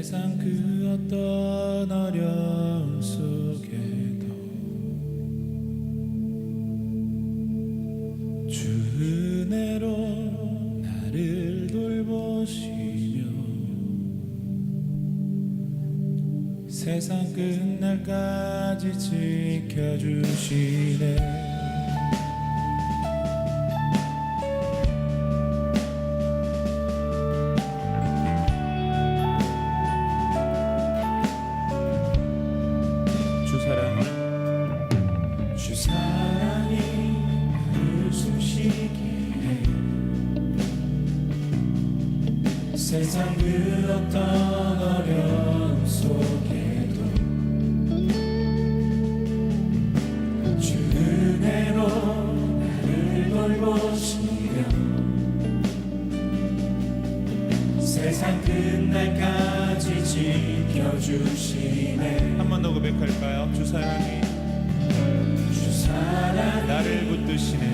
세상 그 어떤 어려움 속에도 주 은혜로 나를 돌보시며 세상 끝날까지 지켜주시네. 주 사랑이 나를 숨쉬게 해. 세상 그 어떤 어려움 속에도 주 은혜로 나를 돌보시며 세상 끝날까지 지켜주시네. 한 번 더 고백할까요? 주 사랑이 나를 붙드시네.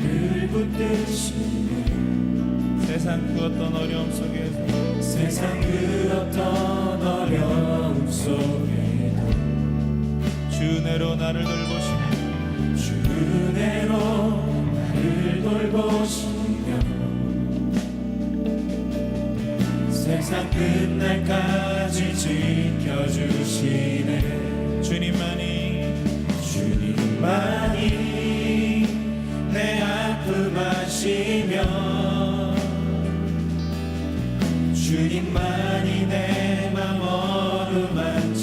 세상 그 어떤 어려움 속에서 주 은혜로 나를 돌보시네. 주 은혜로 나를 돌보시며 세상 끝날까지 지켜주시네. 주님만이 내 아픔 아시며 주님만이 내 맘 어루만지네.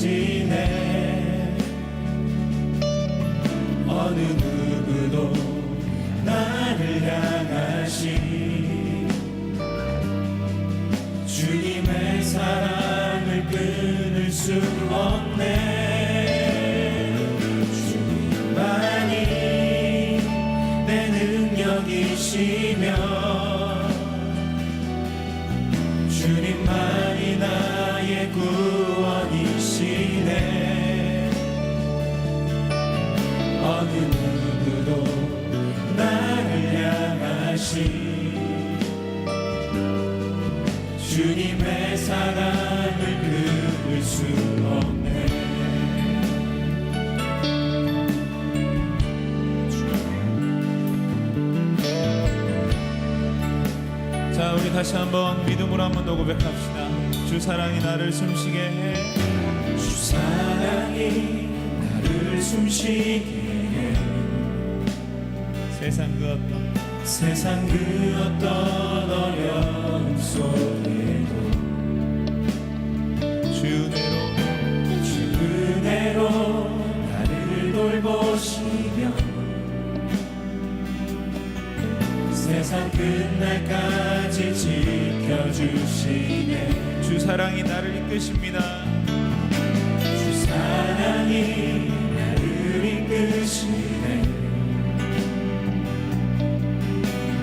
어느 누구도 나를 향하시 주님의 사랑을 끊을 수 없네. 주님만이 나의 구원이시네. 어느 누구도 나를 향하시 주님의 사랑을 끊을 수 없네. 자, 우리 다시 한번 믿음으로 한 번 더 고백합시다. 주 사랑이 나를 숨쉬게 해. 주 사랑이 나를 숨쉬게 해. 세상 그 어떤 어려움 속에도 주 은혜로 나를 돌보시며 세상 끝날까지 지켜주시네. 주 사랑이 나를 이끄십니다. 주 사랑이 나를 이끄시네.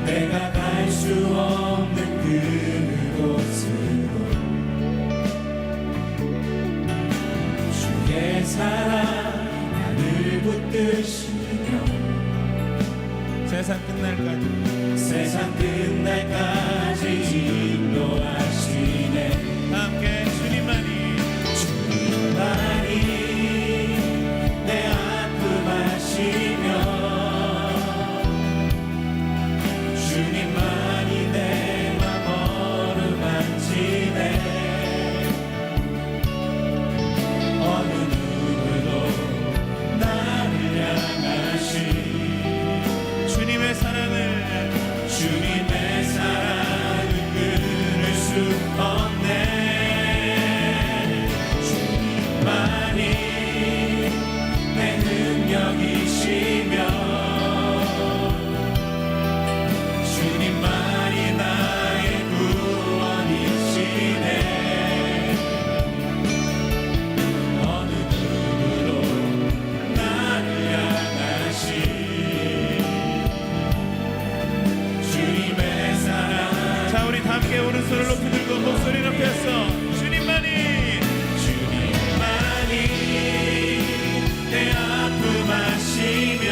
내가 갈 수 없는 그곳으로 주의 사랑 나를 붙드시며 세상 끝날까지 인도하시네. 함께 주님만이 내 아픔 아시며 주님만이 내 맘 어루만지네. 어느 누구도 나를 향하시 주님의 사랑을 끊을 수 없네. 주님만이 내 능력이시며 주님만이 나의 구원이시네. 어느 누구도 나를 향하시 우리 함께 오른손을 높이 들고 목소리 높여서 주님만이 내 아픔 아시며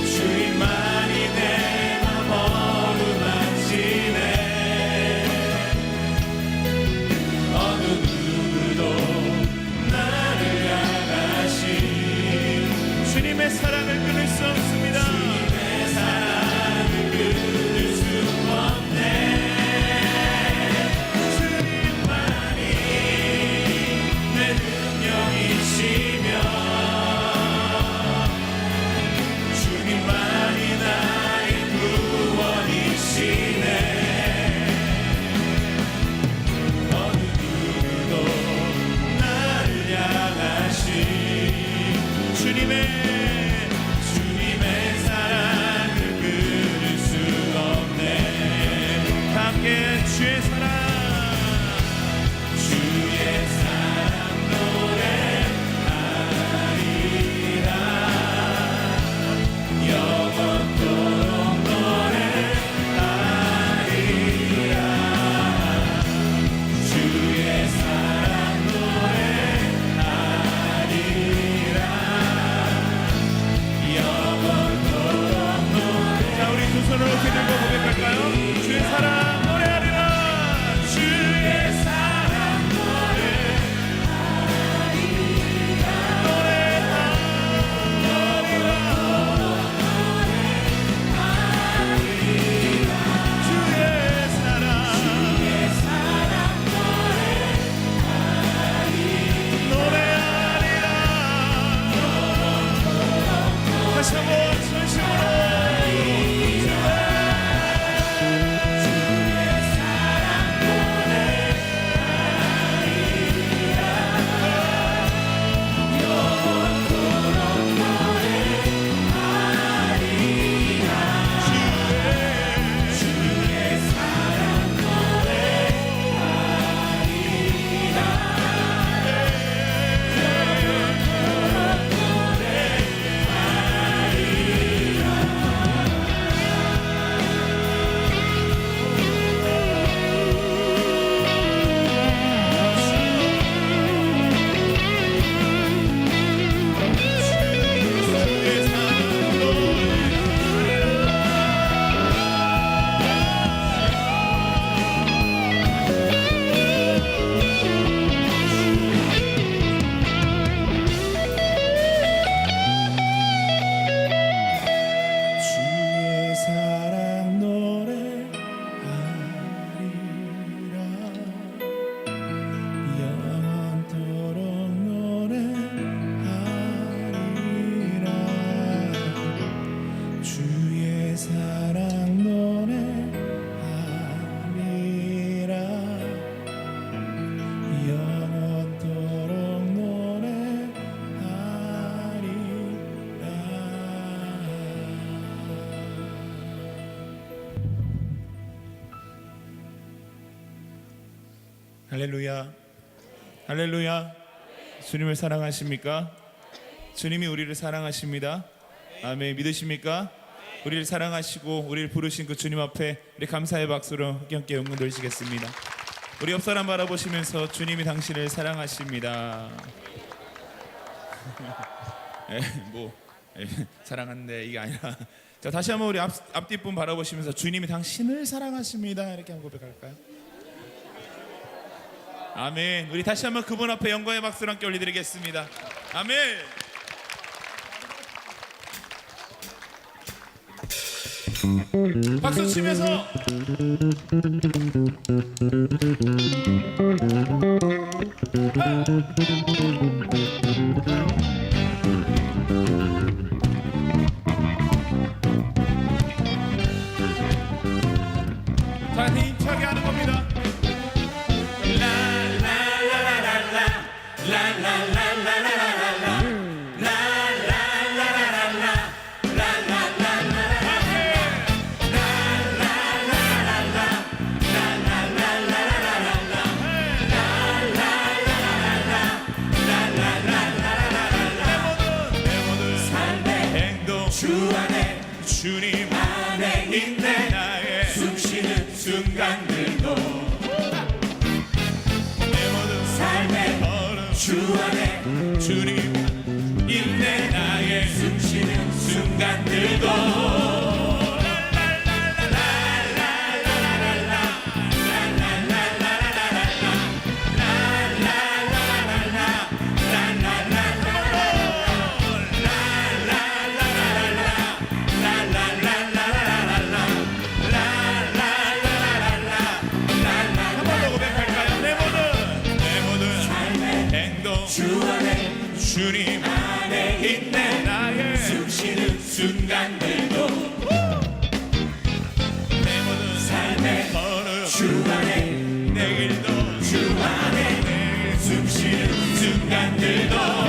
주님만이 내 맘 어루만지네. 할렐루야, 할렐루야. 주님을 사랑하십니까? 주님이 우리를 사랑하십니다. 아멘. 믿으십니까? 우리를 사랑하시고 우리를 부르신 그 주님 앞에 우리 감사의 박수로 함께 영광 돌리시겠습니다. 우리 옆 사람 바라보시면서 주님이 당신을 사랑하십니다. 사랑한데 이게 아니라, 자, 다시 한번 우리 앞뒷분 바라보시면서 주님이 당신을 사랑하십니다. 이렇게 한번 고백할까요? 아멘. 우리 다시 한번 그분 앞에 영광의 박수를 함께 올려드리겠습니다. 아멘. 박수 치면서 자, 힘차게 하는 겁니다. 주님 안에 있네. 나의 숨쉬는 순간들도 내 모든 삶의 걸음 주 안에 주님 있네. 나의 숨쉬는 순간들도 주님 안에 있네. 나의 숨쉬는 순간들도 내 모든 삶의 걸음 주 안에 내 길도 주 안에 내 숨쉬는 순간들도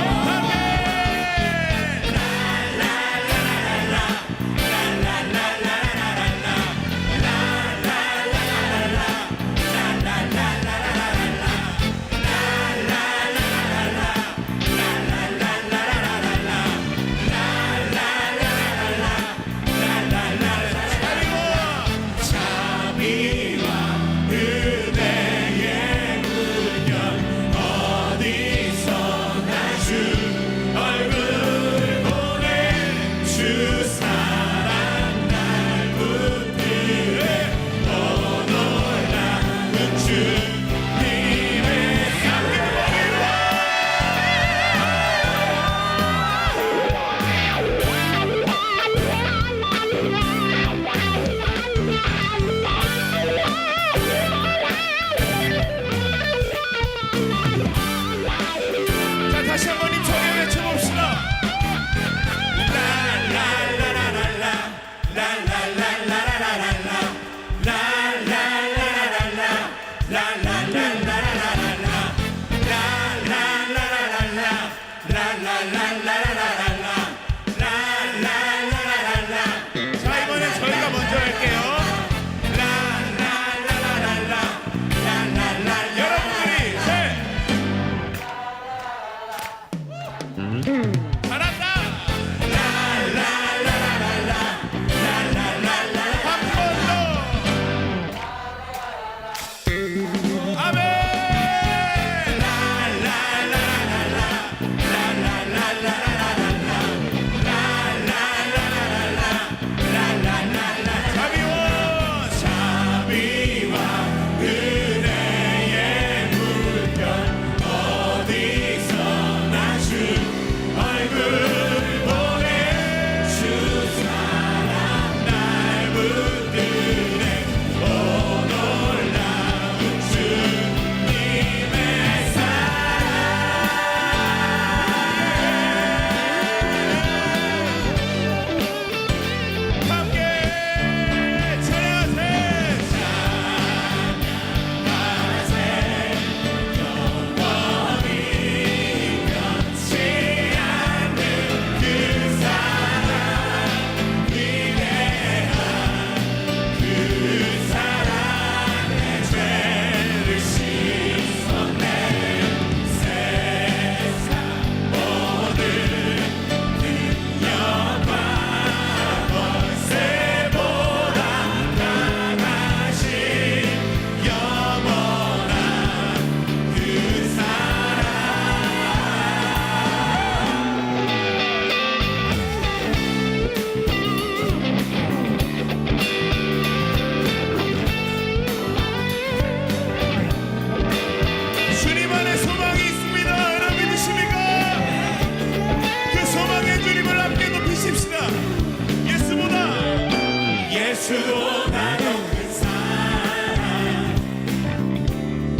예수보다 더 큰 사랑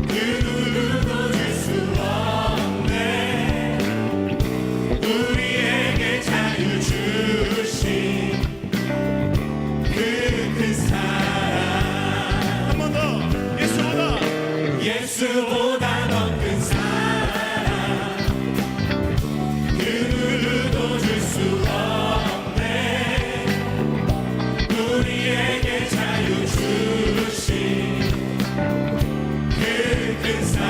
그 누구도 줄 수 없네. 우리에게 자유 주신 그 큰 사랑. 한 번 더. 예수보다 더 큰 사랑 그 누구도 줄 수 없네. 우리에게 자유 주신 그 큰 사랑.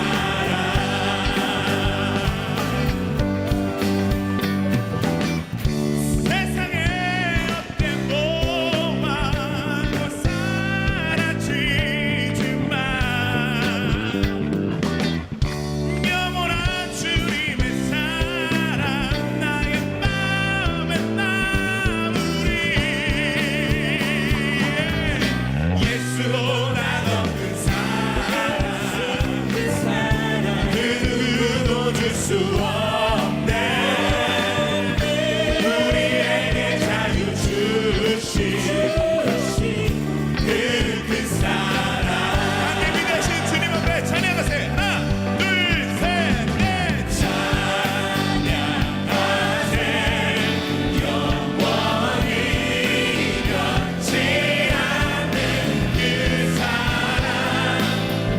세상에 헛된 것만으로 사라지지만 영원한 주님의 사랑 나의 마음에 마무리. 예수보다 더 큰 사랑 그 누구도 줄 수 없네. 우리에게 자유 주신 그 큰 사랑. 함께 믿으신 주님 앞에 찬양하세요. 하나 둘 셋 넷. 찬양하세 영원히 변치 않는 그 사랑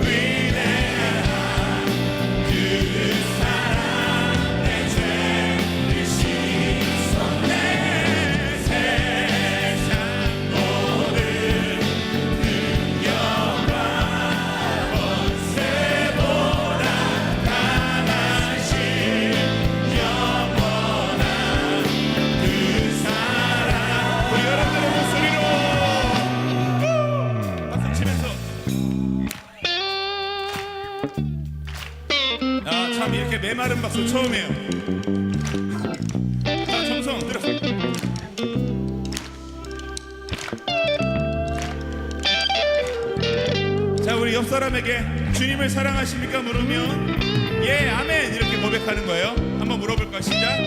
위대한 그 사랑. 내 죄를 씻어내 세상 모든 능력과 권세보다 강하신 영원한 그 사랑. 우리 여러분들의 목소리로 박수 치면서. 참 이렇게 메마른 박수 처음이에요. 자, 정성 들어. 자, 우리 옆 사람에게 주님을 사랑하십니까 물으면 예, 아멘 이렇게 고백하는 거예요. 한번 물어볼까? 시작.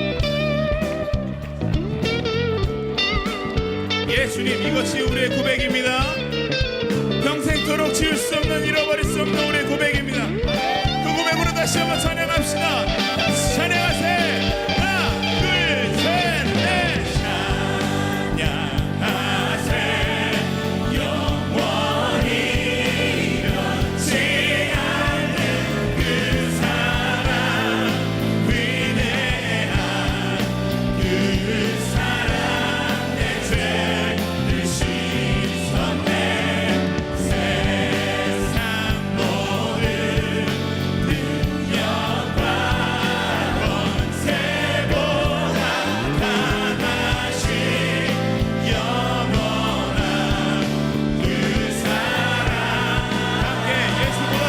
예, 주님, 이것이 우리의 고백입니다. 평생토록 지울 수 없는, 잃어버릴 수 없는 우리의 고백입니다. 그 고백으로 다시 한번 찬양합시다. 찬양하세. 하나 둘 셋 넷. 찬양하세 영원히 변치 않는 그 사랑 위대한 그 사랑. 내 죄를 씻어내 세상 모든 능력과 권세보다 강하신 영원한 그 사랑. 함께 예수보다.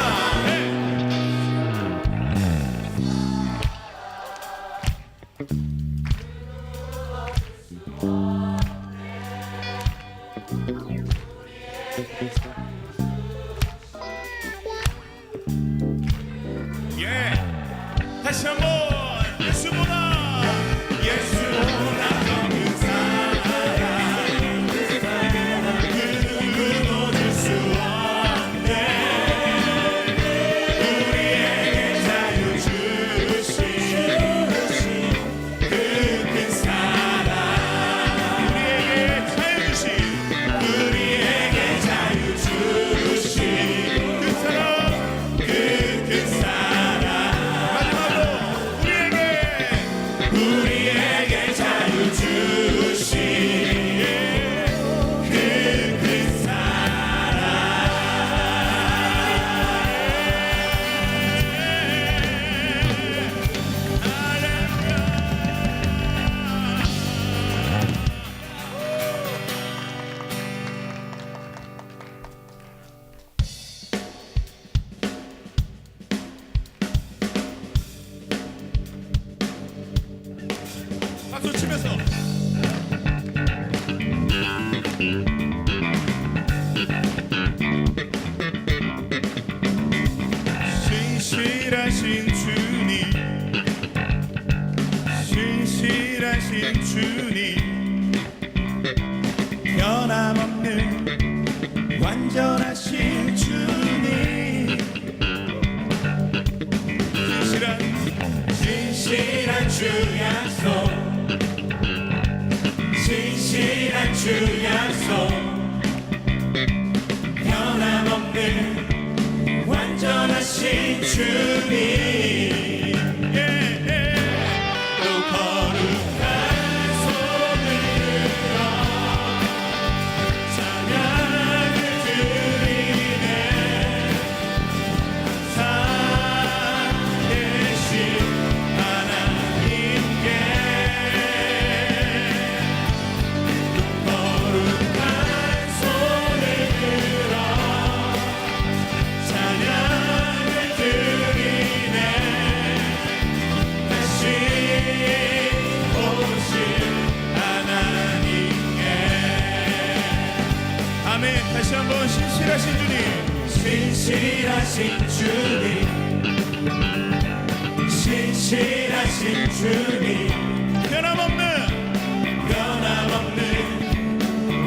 예, 다시 한번. 예수보다 더 큰 사랑 그 누구도 줄 수 없네. 우리에게 자유 주신 그 큰 사랑. 우리에게 자유 주신 그 사랑. 그 큰 사랑. 마지막으로 우리에게 자유 주신 그 큰 사랑. 박수 치면서. 신실하신 주님, 신실하신 주님, 변함없는 변함없는 완전하신 주님, 진실한 주 약속, 진실한 주 약속, 변함없는 완전하신 주님. 또 거룩한 손을 들어 찬양을 드리네. 항상 계신 하나님께 또 거룩한 손을 들어 찬양을 드리네. 다시 오실 하나님께. 아멘. 다시 한번 신실하신 주님, 신실하신 주님, 신실하신 주님, 변함없는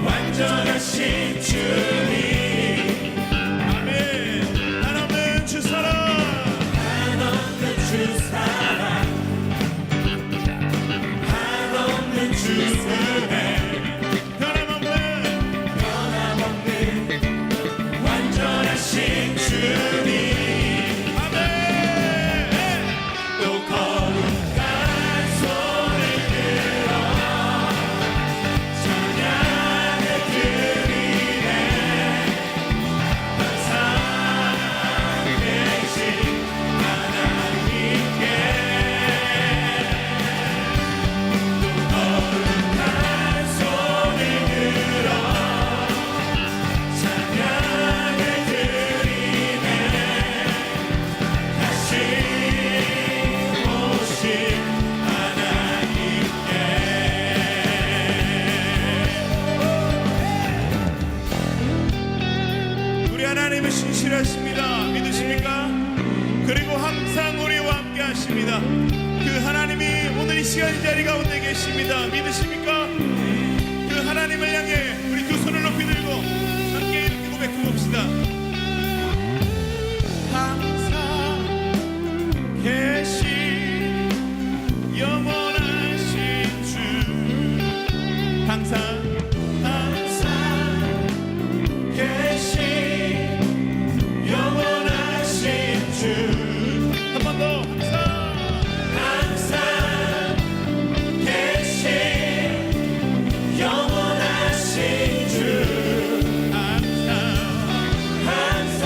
완전하신 주님. 아멘. 한없는 주 사랑, 한없는 주 사랑, 한없는 주 은혜, 변함없는 완전하신 주님. 아멘. 또 거룩한 손을 들어 찬양을 드리네. 항상 계신 하나님께 또 거룩한 손을 들어 찬양을 드리네. 다시 오실 하나님께. 우리 하나님은 신실하십니다. 믿으십니까? 그리고 항상 우리와 함께 하십니다. 그 하나님이 오늘 이 시간 이 자리 가운데 계십니다. 믿으십니까? 그 하나님을 향해 우리 두 손을 높이 들고 함께 이렇게 고백해 봅시다. 항상 계신 영원하신 주, 항상 계신 영원하신 주. 한 번 더. 항상 계신 영원하신 주. 항상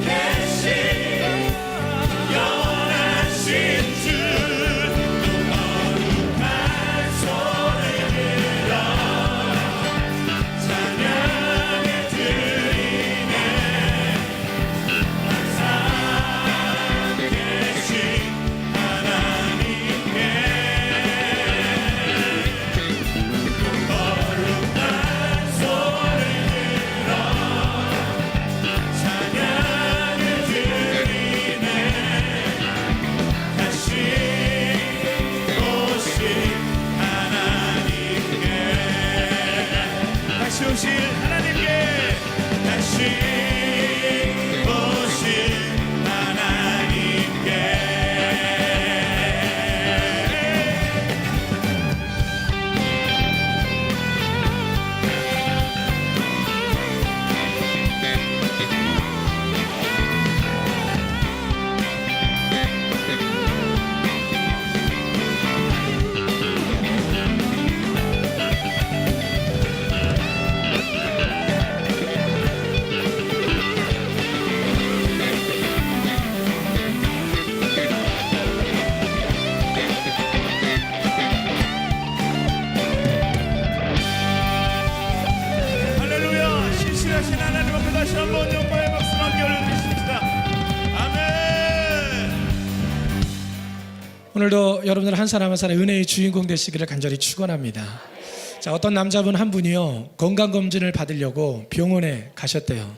계신 영원하신 주. 또 거룩한 손을 들어 찬양을 드리네. 항상 계신 하나님께 또 거룩한 손을 들어 찬양을 드리네. 다시 오실 하나님께, 다시 오실 하나님께, 다시 오실 하나님께. 할렐루야. 신실하신 하나님 앞에 다시 한번 영광의 박수 함께 올려드리십시다. 아멘. 오늘도 여러분들 한 사람 한 사람 은혜의 주인공 되시기를 간절히 축원합니다. 자, 어떤 남자분 한 분이요, 건강검진을 받으려고 병원에 가셨대요.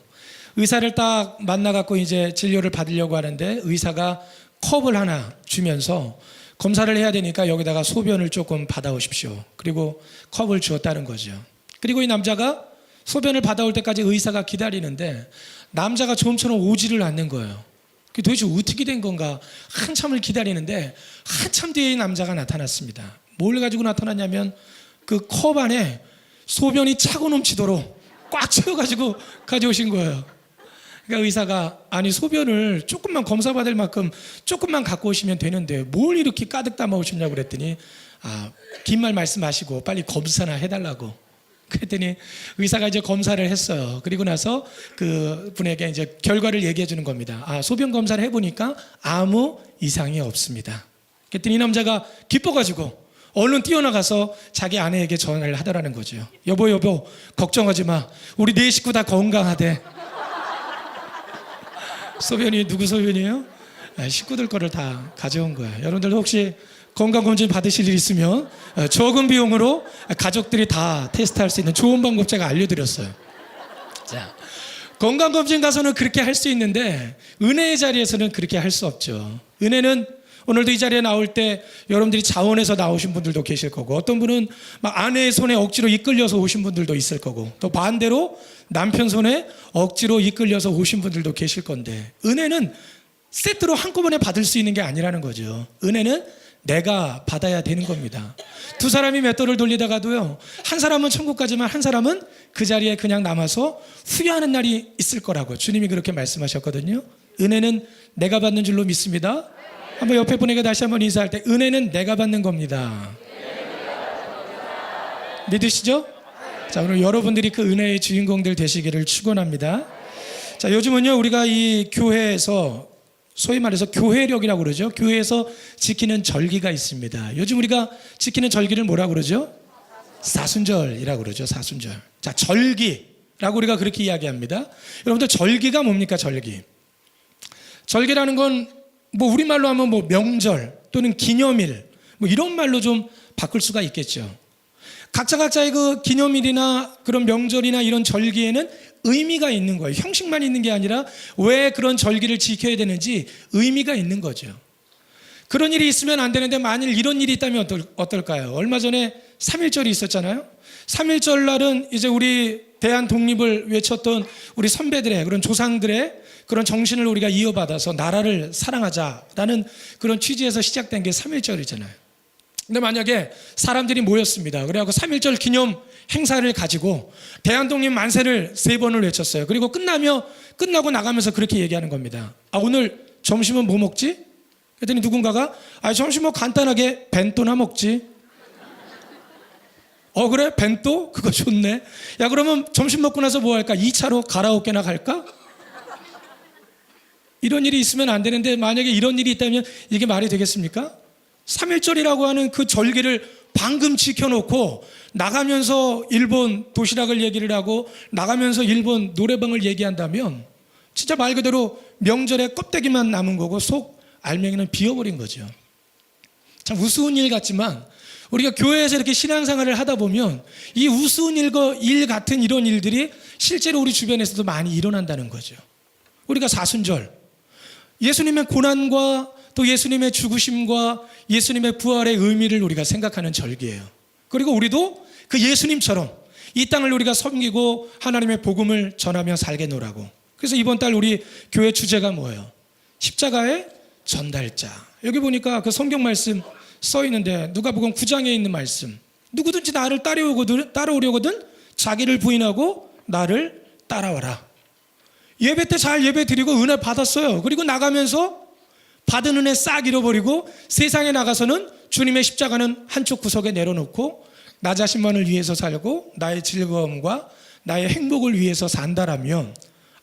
의사를 딱 만나갖고 이제 진료를 받으려고 하는데 의사가 컵을 하나 주면서 검사를 해야 되니까 여기다가 소변을 조금 받아오십시오. 그리고 컵을 주었다는 거죠. 그리고 이 남자가 소변을 받아올 때까지 의사가 기다리는데 남자가 좀처럼 오지를 않는 거예요. 그게 도대체 어떻게 된 건가 한참을 기다리는데 한참 뒤에 이 남자가 나타났습니다. 뭘 가지고 나타났냐면 그 컵 안에 소변이 차고 넘치도록 꽉 채워가지고 가져오신 거예요. 그러니까 의사가 아니 소변을 조금만 검사받을 만큼 조금만 갖고 오시면 되는데 뭘 이렇게 가득 담아 오셨냐고 그랬더니 긴 말 말씀하시고 빨리 검사나 해달라고. 그랬더니 의사가 이제 검사를 했어요. 그리고 나서 그 분에게 이제 결과를 얘기해 주는 겁니다. 소변 검사를 해보니까 아무 이상이 없습니다. 그랬더니 이 남자가 기뻐가지고 얼른 뛰어나가서 자기 아내에게 전화를 하더라는 거죠. 여보 걱정하지 마. 우리 네 식구 다 건강하대. 소변이 누구 소변이에요? 식구들 거를 다 가져온 거예요. 여러분들도 혹시 건강검진 받으실 일 있으면 적은 비용으로 가족들이 다 테스트할 수 있는 좋은 방법 제가 알려드렸어요. 자, 건강검진 가서는 그렇게 할 수 있는데 은혜의 자리에서는 그렇게 할 수 없죠. 은혜는 오늘도 이 자리에 나올 때 여러분들이 자원해서 나오신 분들도 계실 거고 어떤 분은 막 아내의 손에 억지로 이끌려서 오신 분들도 있을 거고 또 반대로 남편 손에 억지로 이끌려서 오신 분들도 계실 건데 은혜는 세트로 한꺼번에 받을 수 있는 게 아니라는 거죠. 은혜는 내가 받아야 되는 겁니다. 두 사람이 맷돌을 돌리다가도요 한 사람은 천국 가지만 한 사람은 그 자리에 그냥 남아서 후회하는 날이 있을 거라고 주님이 그렇게 말씀하셨거든요. 은혜는 내가 받는 줄로 믿습니다. 한번 옆에 분에게 다시 한번 인사할 때 은혜는 내가 받는 겁니다. 믿으시죠? 자, 오늘 여러분들이 그 은혜의 주인공들 되시기를 축원합니다. 자, 요즘은요 우리가 이 교회에서 소위 말해서 교회력이라고 그러죠. 교회에서 지키는 절기가 있습니다. 요즘 우리가 지키는 절기를 뭐라고 그러죠? 사순절이라고 그러죠. 사순절. 자, 절기라고 우리가 그렇게 이야기합니다. 여러분들 절기가 뭡니까? 절기라는 건 뭐 우리말로 하면 뭐 명절 또는 기념일 뭐 이런 말로 좀 바꿀 수가 있겠죠. 각자의 그 기념일이나 그런 명절이나 이런 절기에는 의미가 있는 거예요. 형식만 있는 게 아니라 왜 그런 절기를 지켜야 되는지 의미가 있는 거죠. 그런 일이 있으면 안 되는데 만일 이런 일이 있다면 어떨까요? 얼마 전에 3.1절이 있었잖아요. 3.1절 날은 이제 우리 대한 독립을 외쳤던 우리 선배들의 그런 조상들의 그런 정신을 우리가 이어받아서 나라를 사랑하자라는 그런 취지에서 시작된 게 3.1절이잖아요. 근데 만약에 사람들이 모였습니다. 그래갖고 3.1절 기념 행사를 가지고 대한독립 만세를 3번을 외쳤어요. 그리고 끝나고 나가면서 그렇게 얘기하는 겁니다. 오늘 점심은 뭐 먹지? 그랬더니 누군가가 점심 뭐 간단하게 벤또나 먹지. 그래? 벤또? 그거 좋네. 야, 그러면 점심 먹고 나서 뭐 할까? 2차로 가라오케나 갈까? 이런 일이 있으면 안 되는데 만약에 이런 일이 있다면 이게 말이 되겠습니까? 3.1절이라고 하는 그 절기를 방금 지켜놓고 나가면서 일본 도시락을 얘기를 하고 나가면서 일본 노래방을 얘기한다면 진짜 말 그대로 명절에 껍데기만 남은 거고 속 알맹이는 비어버린 거죠. 참 우스운 일 같지만 우리가 교회에서 이렇게 신앙생활을 하다 보면 이 우스운 일 같은 이런 일들이 실제로 우리 주변에서도 많이 일어난다는 거죠. 우리가 사순절 예수님의 고난과 또 예수님의 죽으심과 예수님의 부활의 의미를 우리가 생각하는 절기예요. 그리고 우리도 그 예수님처럼 이 땅을 우리가 섬기고 하나님의 복음을 전하며 살겠노라고. 그래서 이번 달 우리 교회 주제가 뭐예요? 십자가의 전달자. 여기 보니까 그 성경 말씀 써 있는데 누가복음 9장에 있는 말씀. 누구든지 나를 따라오려거든 자기를 부인하고 나를 따라와라. 예배 때 잘 예배 드리고 은혜 받았어요. 그리고 나가면서 받은 은혜 싹 잃어버리고 세상에 나가서는 주님의 십자가는 한쪽 구석에 내려놓고 나 자신만을 위해서 살고 나의 즐거움과 나의 행복을 위해서 산다라면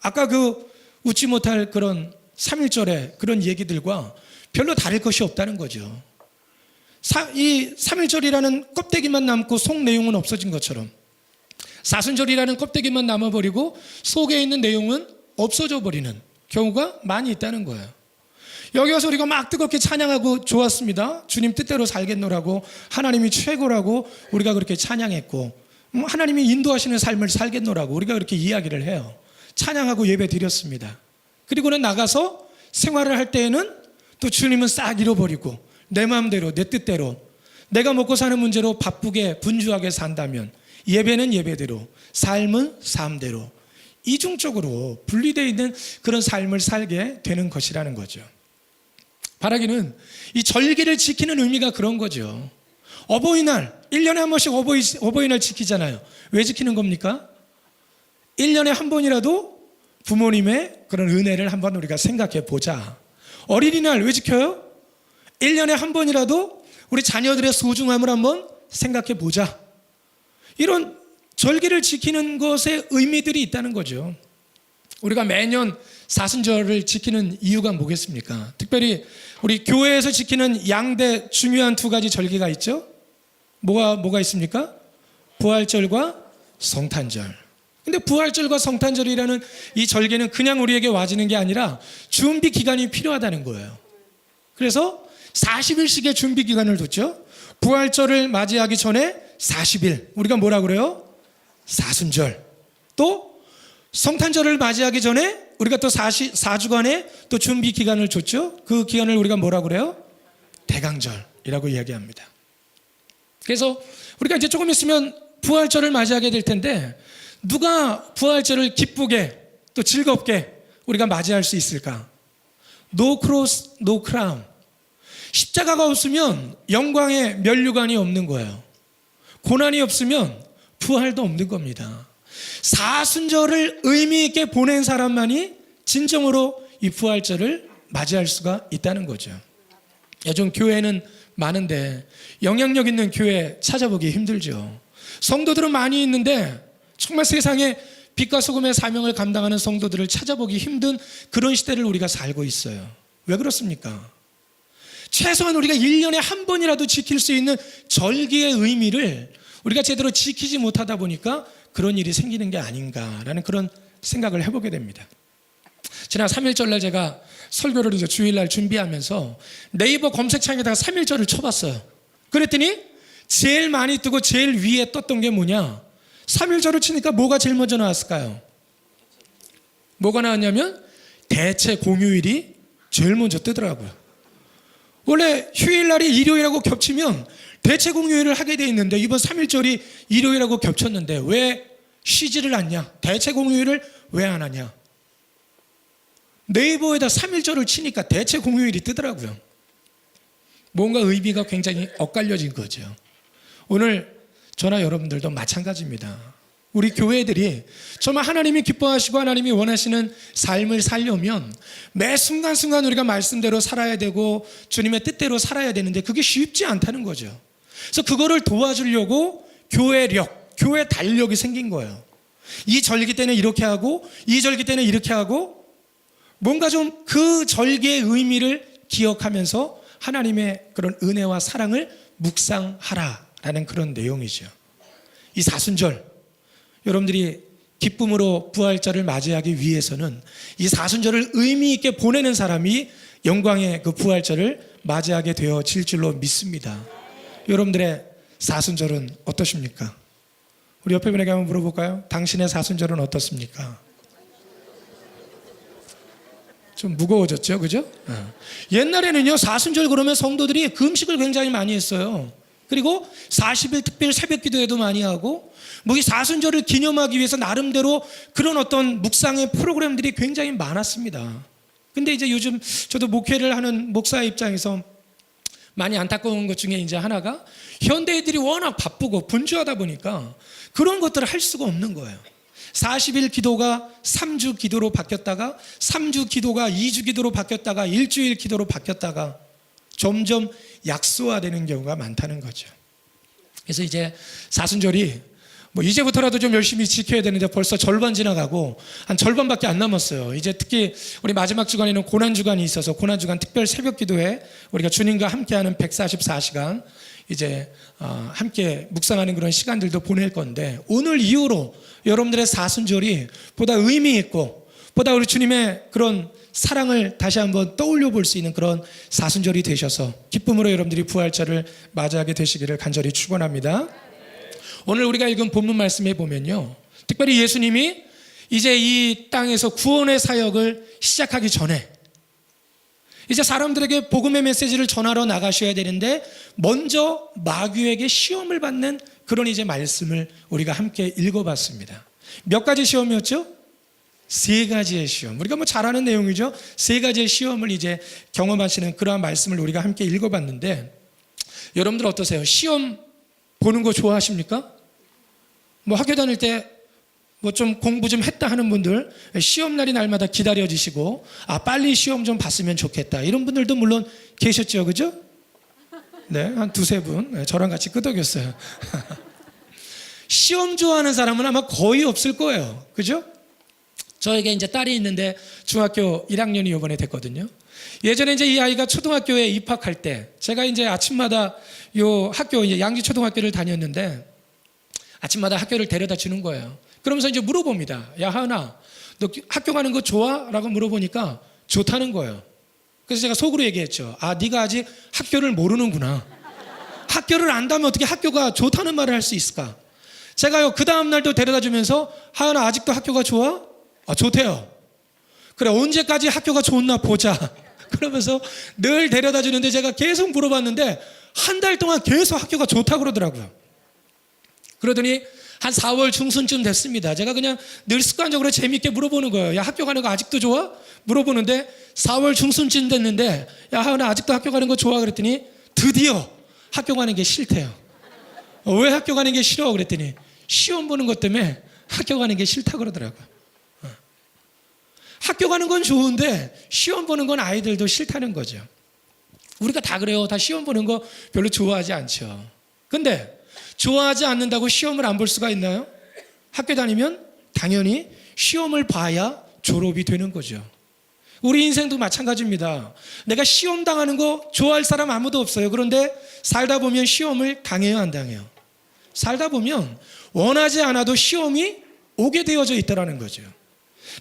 아까 그 웃지 못할 그런 3.1절의 그런 얘기들과 별로 다를 것이 없다는 거죠. 이 3.1절이라는 껍데기만 남고 속 내용은 없어진 것처럼 사순절이라는 껍데기만 남아버리고 속에 있는 내용은 없어져 버리는 경우가 많이 있다는 거예요. 여기 와서 우리가 막 뜨겁게 찬양하고 좋았습니다. 주님 뜻대로 살겠노라고 하나님이 최고라고 우리가 그렇게 찬양했고 하나님이 인도하시는 삶을 살겠노라고 우리가 그렇게 이야기를 해요. 찬양하고 예배 드렸습니다. 그리고는 나가서 생활을 할 때에는 또 주님은 싹 잃어버리고 내 마음대로 내 뜻대로 내가 먹고 사는 문제로 바쁘게 분주하게 산다면 예배는 예배대로, 삶은 삶대로 이중적으로 분리되어 있는 그런 삶을 살게 되는 것이라는 거죠. 바라기는 이 절기를 지키는 의미가 그런 거죠. 어버이날, 1년에 한 번씩 어버이날 지키잖아요. 왜 지키는 겁니까? 1년에 한 번이라도 부모님의 그런 은혜를 한번 우리가 생각해 보자. 어린이날 왜 지켜요? 1년에 한 번이라도 우리 자녀들의 소중함을 한번 생각해 보자. 이런 절기를 지키는 것에 의미들이 있다는 거죠. 우리가 매년 사순절을 지키는 이유가 뭐겠습니까? 특별히 우리 교회에서 지키는 양대 중요한 두 가지 절기가 있죠. 뭐가 있습니까? 부활절과 성탄절. 근데 부활절과 성탄절이라는 이 절기는 그냥 우리에게 와지는 게 아니라 준비 기간이 필요하다는 거예요. 그래서 40일씩의 준비 기간을 뒀죠. 부활절을 맞이하기 전에 40일, 우리가 뭐라 그래요? 사순절. 또 성탄절을 맞이하기 전에 우리가 또 4주간의 또 준비 기간을 줬죠. 그 기간을 우리가 뭐라 그래요? 대강절이라고 이야기합니다. 그래서 우리가 이제 조금 있으면 부활절을 맞이하게 될 텐데 누가 부활절을 기쁘게 또 즐겁게 우리가 맞이할 수 있을까? No cross, no crown. 십자가가 없으면 영광의 면류관이 없는 거예요. 고난이 없으면 부활도 없는 겁니다. 사순절을 의미 있게 보낸 사람만이 진정으로 이 부활절을 맞이할 수가 있다는 거죠. 요즘 교회는 많은데 영향력 있는 교회 찾아보기 힘들죠. 성도들은 많이 있는데 정말 세상에 빛과 소금의 사명을 감당하는 성도들을 찾아보기 힘든 그런 시대를 우리가 살고 있어요. 왜 그렇습니까? 최소한 우리가 1년에 한 번이라도 지킬 수 있는 절기의 의미를 우리가 제대로 지키지 못하다 보니까 그런 일이 생기는 게 아닌가라는 그런 생각을 해보게 됩니다. 지난 3.1절날 제가 설교를 이제 주일날 준비하면서 네이버 검색창에다가 3.1절을 쳐봤어요. 그랬더니 제일 많이 뜨고 제일 위에 떴던 게 뭐냐? 3.1절을 치니까 뭐가 제일 먼저 나왔을까요? 뭐가 나왔냐면 대체 공휴일이 제일 먼저 뜨더라고요. 원래 휴일날이 일요일하고 겹치면 대체 공휴일을 하게 돼 있는데 이번 3.1절이 일요일하고 겹쳤는데 왜 쉬지를 않냐? 대체 공휴일을 왜 안 하냐? 네이버에다 3.1절을 치니까 대체 공휴일이 뜨더라고요. 뭔가 의미가 굉장히 엇갈려진 거죠. 오늘 저나 여러분들도 마찬가지입니다. 우리 교회들이 정말 하나님이 기뻐하시고 하나님이 원하시는 삶을 살려면 매 순간순간 우리가 말씀대로 살아야 되고 주님의 뜻대로 살아야 되는데 그게 쉽지 않다는 거죠. 그래서 그거를 도와주려고 교회력, 교회 달력이 생긴 거예요. 이 절기 때는 이렇게 하고 이 절기 때는 이렇게 하고 뭔가 좀 그 절기의 의미를 기억하면서 하나님의 그런 은혜와 사랑을 묵상하라라는 그런 내용이죠. 이 사순절 여러분들이 기쁨으로 부활절을 맞이하기 위해서는 이 사순절을 의미 있게 보내는 사람이 영광의 그 부활절을 맞이하게 되어질 줄로 믿습니다. 여러분들의 사순절은 어떠십니까? 우리 옆에 분에게 한번 물어볼까요? 당신의 사순절은 어떻습니까? 좀 무거워졌죠, 그죠? 옛날에는요 사순절 그러면 성도들이 금식을 굉장히 많이 했어요. 그리고 40일 특별 새벽 기도회도 많이 하고 뭐 이 사순절을 기념하기 위해서 나름대로 그런 어떤 묵상의 프로그램들이 굉장히 많았습니다. 근데 이제 요즘 저도 목회를 하는 목사의 입장에서 많이 안타까운 것 중에 이제 하나가 현대인들이 워낙 바쁘고 분주하다 보니까 그런 것들을 할 수가 없는 거예요. 40일 기도가 3주 기도로 바뀌었다가 3주 기도가 2주 기도로 바뀌었다가 일주일 기도로 바뀌었다가 점점 약소화되는 경우가 많다는 거죠. 그래서 이제 사순절이 뭐 이제부터라도 좀 열심히 지켜야 되는데 벌써 절반 지나가고 한 절반밖에 안 남았어요. 이제 특히 우리 마지막 주간에는 고난주간이 있어서 고난주간 특별 새벽 기도회 우리가 주님과 함께하는 144시간 이제 함께 묵상하는 그런 시간들도 보낼 건데 오늘 이후로 여러분들의 사순절이 보다 의미 있고 보다 우리 주님의 그런 사랑을 다시 한번 떠올려 볼 수 있는 그런 사순절이 되셔서 기쁨으로 여러분들이 부활절을 맞이하게 되시기를 간절히 축원합니다. 오늘 우리가 읽은 본문 말씀에 보면요, 특별히 예수님이 이제 이 땅에서 구원의 사역을 시작하기 전에 이제 사람들에게 복음의 메시지를 전하러 나가셔야 되는데 먼저 마귀에게 시험을 받는 그런 이제 말씀을 우리가 함께 읽어봤습니다. 몇 가지 시험이었죠? 세 가지의 시험. 우리가 뭐 잘 아는 내용이죠. 세 가지의 시험을 이제 경험하시는 그러한 말씀을 우리가 함께 읽어봤는데, 여러분들 어떠세요? 시험 보는 거 좋아하십니까? 뭐 학교 다닐 때 뭐 좀 공부 좀 했다 하는 분들, 시험 날이 날마다 기다려지시고, 빨리 시험 좀 봤으면 좋겠다, 이런 분들도 물론 계셨죠, 그죠? 네, 한 두세 분, 저랑 같이 끄덕였어요. 시험 좋아하는 사람은 아마 거의 없을 거예요, 그죠? 저에게 이제 딸이 있는데 중학교 1학년이 이번에 됐거든요. 예전에 이제 이 아이가 초등학교에 입학할 때, 제가 이제 아침마다 요 학교, 이제 양지초등학교를 다녔는데, 아침마다 학교를 데려다 주는 거예요. 그러면서 이제 물어봅니다. 야, 하은아, 너 학교 가는 거 좋아? 라고 물어보니까 좋다는 거예요. 그래서 제가 속으로 얘기했죠. 네가 아직 학교를 모르는구나. 학교를 안다면 어떻게 학교가 좋다는 말을 할 수 있을까? 제가요, 그 다음날도 데려다 주면서, 하은아, 아직도 학교가 좋아? 좋대요. 그래, 언제까지 학교가 좋나 보자. 그러면서 늘 데려다 주는데, 제가 계속 물어봤는데 한 달 동안 계속 학교가 좋다고 그러더라고요. 그러더니 한 4월 중순쯤 됐습니다. 제가 그냥 늘 습관적으로 재미있게 물어보는 거예요. 야, 학교 가는 거 아직도 좋아? 물어보는데 4월 중순쯤 됐는데, 야, 하은아, 아직도 학교 가는 거 좋아? 그랬더니 드디어 학교 가는 게 싫대요. 왜 학교 가는 게 싫어? 그랬더니 시험 보는 것 때문에 학교 가는 게 싫다고 그러더라고요. 학교 가는 건 좋은데 시험 보는 건 아이들도 싫다는 거죠. 우리가 다 그래요. 다 시험 보는 거 별로 좋아하지 않죠. 근데 좋아하지 않는다고 시험을 안 볼 수가 있나요? 학교 다니면 당연히 시험을 봐야 졸업이 되는 거죠. 우리 인생도 마찬가지입니다. 내가 시험 당하는 거 좋아할 사람 아무도 없어요. 그런데 살다 보면 시험을 당해요, 안 당해요? 살다 보면 원하지 않아도 시험이 오게 되어져 있다는 거죠.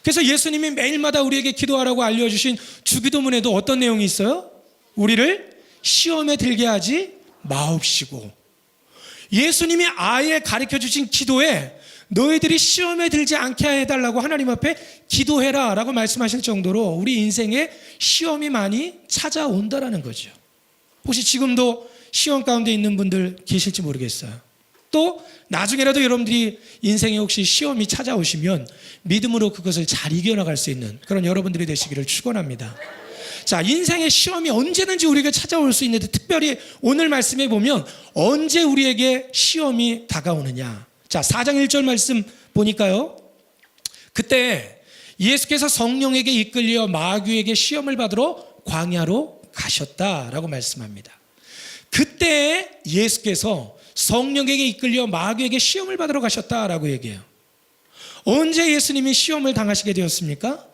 그래서 예수님이 매일마다 우리에게 기도하라고 알려주신 주기도문에도 어떤 내용이 있어요? 우리를 시험에 들게 하지 마옵시고. 예수님이 아예 가르쳐주신 기도에 너희들이 시험에 들지 않게 해달라고 하나님 앞에 기도해라 라고 말씀하실 정도로 우리 인생에 시험이 많이 찾아온다라는 거죠. 혹시 지금도 시험 가운데 있는 분들 계실지 모르겠어요. 또 나중에라도 여러분들이 인생에 혹시 시험이 찾아오시면 믿음으로 그것을 잘 이겨나갈 수 있는 그런 여러분들이 되시기를 축원합니다. 자, 인생의 시험이 언제든지 우리에게 찾아올 수 있는데, 특별히 오늘 말씀에 보면 언제 우리에게 시험이 다가오느냐. 자, 4장 1절 말씀 보니까요, 그때 예수께서 성령에게 이끌려 마귀에게 시험을 받으러 광야로 가셨다라고 말씀합니다. 그때 예수께서 성령에게 이끌려 마귀에게 시험을 받으러 가셨다라고 얘기해요. 언제 예수님이 시험을 당하시게 되었습니까?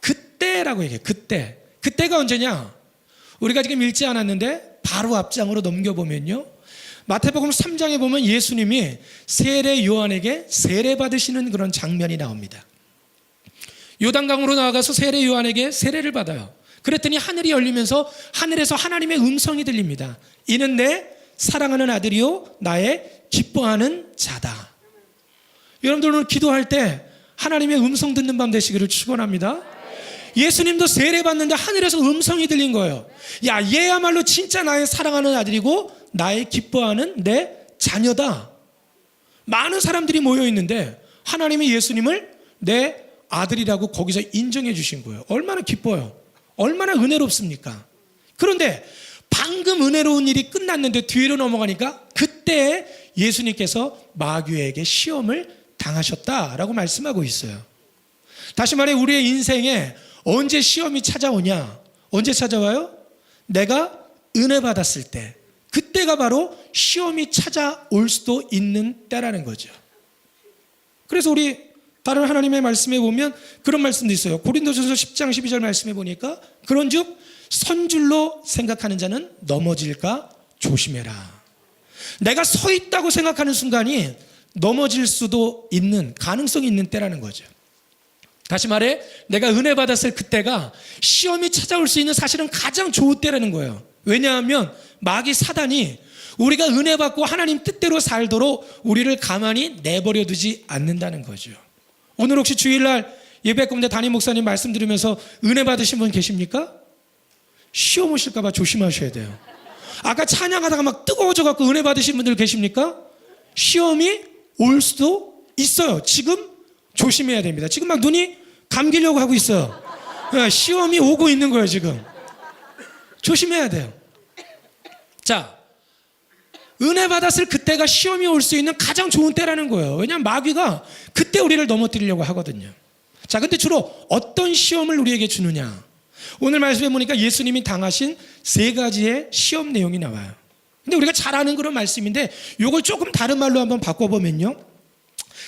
그때라고 얘기해요. 그때가 언제냐? 우리가 지금 읽지 않았는데 바로 앞장으로 넘겨보면요, 마태복음 3장에 보면 예수님이 세례 요한에게 세례 받으시는 그런 장면이 나옵니다. 요단강으로 나아가서 세례 요한에게 세례를 받아요. 그랬더니 하늘이 열리면서 하늘에서 하나님의 음성이 들립니다. 이는 내 사랑하는 아들이요 나의 기뻐하는 자다. 여러분들 오늘 기도할 때 하나님의 음성 듣는 밤 되시기를 축원합니다. 예수님도 세례 받는데 하늘에서 음성이 들린 거예요. 야, 얘야말로 진짜 나의 사랑하는 아들이고 나의 기뻐하는 내 자녀다. 많은 사람들이 모여 있는데 하나님이 예수님을 내 아들이라고 거기서 인정해 주신 거예요. 얼마나 기뻐요. 얼마나 은혜롭습니까? 그런데 방금 은혜로운 일이 끝났는데 뒤로 넘어가니까 그때 예수님께서 마귀에게 시험을 당하셨다라고 말씀하고 있어요. 다시 말해, 우리의 인생에 언제 시험이 찾아오냐? 언제 찾아와요? 내가 은혜 받았을 때, 그때가 바로 시험이 찾아올 수도 있는 때라는 거죠. 그래서 우리 다른 하나님의 말씀에 보면 그런 말씀도 있어요. 고린도전서 10장 12절 말씀에 보니까 그런즉 선줄로 생각하는 자는 넘어질까 조심해라. 내가 서 있다고 생각하는 순간이 넘어질 수도 있는, 가능성이 있는 때라는 거죠. 다시 말해, 내가 은혜 받았을 그때가 시험이 찾아올 수 있는 사실은 가장 좋은 때라는 거예요. 왜냐하면 마귀 사단이 우리가 은혜 받고 하나님 뜻대로 살도록 우리를 가만히 내버려 두지 않는다는 거죠. 오늘 혹시 주일날 예배 가운데 담임 목사님 말씀 들으면서 은혜 받으신 분 계십니까? 시험 오실까 봐 조심하셔야 돼요. 아까 찬양하다가 막 뜨거워져 갖고 은혜 받으신 분들 계십니까? 시험이 올 수도 있어요. 지금 조심해야 됩니다. 지금 막 눈이 감기려고 하고 있어요. 시험이 오고 있는 거예요, 지금. 조심해야 돼요. 자, 은혜 받았을 그때가 시험이 올 수 있는 가장 좋은 때라는 거예요. 왜냐하면 마귀가 그때 우리를 넘어뜨리려고 하거든요. 자, 근데 주로 어떤 시험을 우리에게 주느냐? 오늘 말씀해 보니까 예수님이 당하신 3가지의 시험 내용이 나와요. 근데 우리가 잘 아는 그런 말씀인데 이걸 조금 다른 말로 한번 바꿔보면요.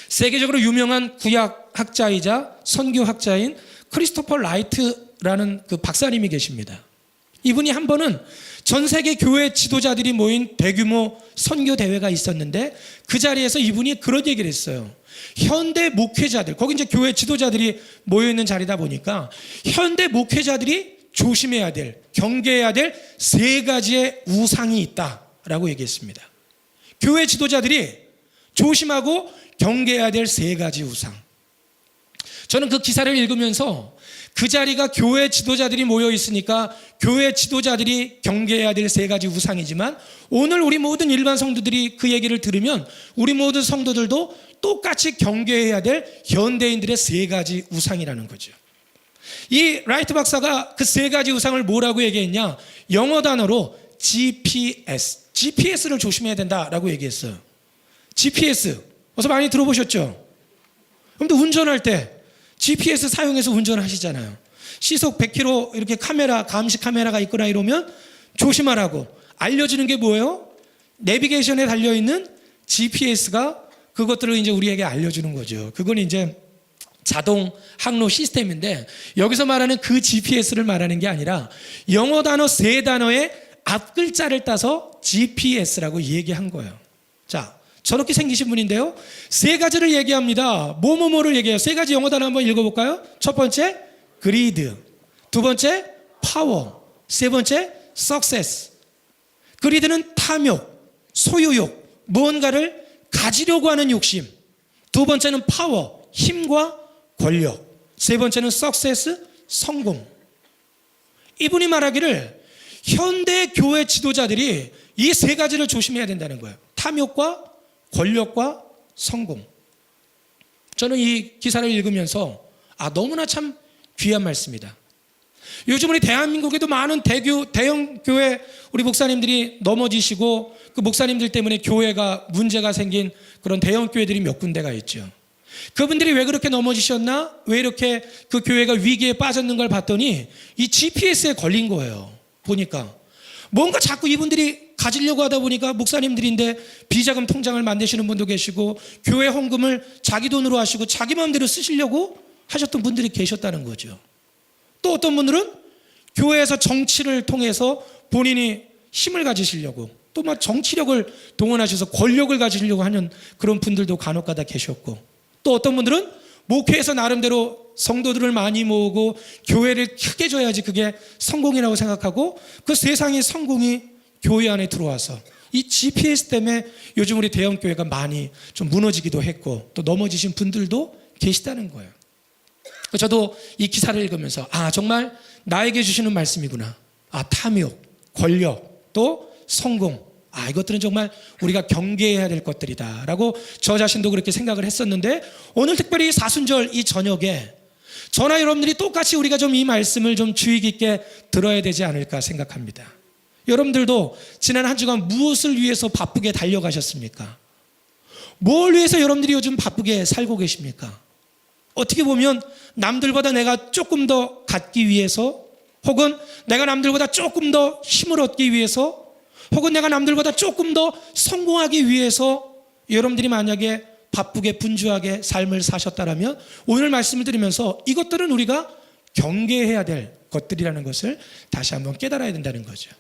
세계적으로 유명한 구약학자이자 선교학자인 크리스토퍼 라이트라는 그 박사님이 계십니다. 이분이 한 번은 전 세계 교회 지도자들이 모인 대규모 선교 대회가 있었는데 그 자리에서 이분이 그런 얘기를 했어요. 현대 목회자들, 거기 이제 교회 지도자들이 모여있는 자리다 보니까 현대 목회자들이 조심해야 될, 경계해야 될 3가지의 우상이 있다라고 얘기했습니다. 교회 지도자들이 조심하고 경계해야 될 3가지 우상. 저는 그 기사를 읽으면서 그 자리가 교회 지도자들이 모여 있으니까 교회 지도자들이 경계해야 될 3가지 우상이지만 오늘 우리 모든 일반 성도들이 그 얘기를 들으면 우리 모든 성도들도 똑같이 경계해야 될 현대인들의 3가지 우상이라는 거죠. 이 라이트 박사가 그 3가지 우상을 뭐라고 얘기했냐? 영어 단어로 GPS를 조심해야 된다라고 얘기했어요. GPS 어서 많이 들어보셨죠? 그런데 운전할 때 GPS 사용해서 운전하시잖아요. 시속 100km 이렇게 감시 카메라가 있거나 이러면 조심하라고 알려주는 게 뭐예요? 내비게이션에 달려있는 GPS가 그것들을 이제 우리에게 알려주는 거죠. 그건 이제 자동 항로 시스템인데 여기서 말하는 그 GPS를 말하는 게 아니라 영어 단어 3단어의 앞글자를 따서 GPS라고 얘기한 거예요. 자, 저렇게 생기신 분인데요. 3가지를 얘기합니다. 뭐를 얘기해요. 3가지 영어 단어 한번 읽어볼까요? 첫 번째, greed. 2번째, power. 3번째, success. greed는 탐욕, 소유욕, 무언가를 가지려고 하는 욕심. 2번째는 power, 힘과 권력. 3번째는 success, 성공. 이분이 말하기를 현대 교회 지도자들이 이 3가지를 조심해야 된다는 거예요. 탐욕과 권력과 성공. 저는 이 기사를 읽으면서 너무나 참 귀한 말씀이다. 요즘 우리 대한민국에도 많은 대형 교회 우리 목사님들이 넘어지시고 그 목사님들 때문에 교회가 문제가 생긴 그런 대형 교회들이 몇 군데가 있죠. 그분들이 왜 그렇게 넘어지셨나? 왜 이렇게 그 교회가 위기에 빠졌는 걸 봤더니 이 GPS에 걸린 거예요. 보니까 뭔가 자꾸 이분들이 가지려고 하다 보니까 목사님들인데 비자금 통장을 만드시는 분도 계시고 교회 헌금을 자기 돈으로 하시고 자기 마음대로 쓰시려고 하셨던 분들이 계셨다는 거죠. 또 어떤 분들은 교회에서 정치를 통해서 본인이 힘을 가지시려고 또 막 정치력을 동원하셔서 권력을 가지려고 하는 그런 분들도 간혹가다 계셨고 또 어떤 분들은 목회에서 나름대로 성도들을 많이 모으고 교회를 크게 줘야지 그게 성공이라고 생각하고 그 세상의 성공이 교회 안에 들어와서 이 GPS 때문에 요즘 우리 대형 교회가 많이 좀 무너지기도 했고 또 넘어지신 분들도 계시다는 거예요. 저도 이 기사를 읽으면서 정말 나에게 주시는 말씀이구나. 탐욕, 권력, 또 성공. 이것들은 정말 우리가 경계해야 될 것들이다 라고 저 자신도 그렇게 생각을 했었는데 오늘 특별히 사순절 이 저녁에 저나 여러분들이 똑같이 우리가 좀 이 말씀을 좀 주의 깊게 들어야 되지 않을까 생각합니다. 여러분들도 지난 한 주간 무엇을 위해서 바쁘게 달려가셨습니까? 뭘 위해서 여러분들이 요즘 바쁘게 살고 계십니까? 어떻게 보면 남들보다 내가 조금 더 갖기 위해서 혹은 내가 남들보다 조금 더 힘을 얻기 위해서 혹은 내가 남들보다 조금 더 성공하기 위해서 여러분들이 만약에 바쁘게 분주하게 삶을 사셨다면 오늘 말씀을 드리면서 이것들은 우리가 경계해야 될 것들이라는 것을 다시 한번 깨달아야 된다는 거죠.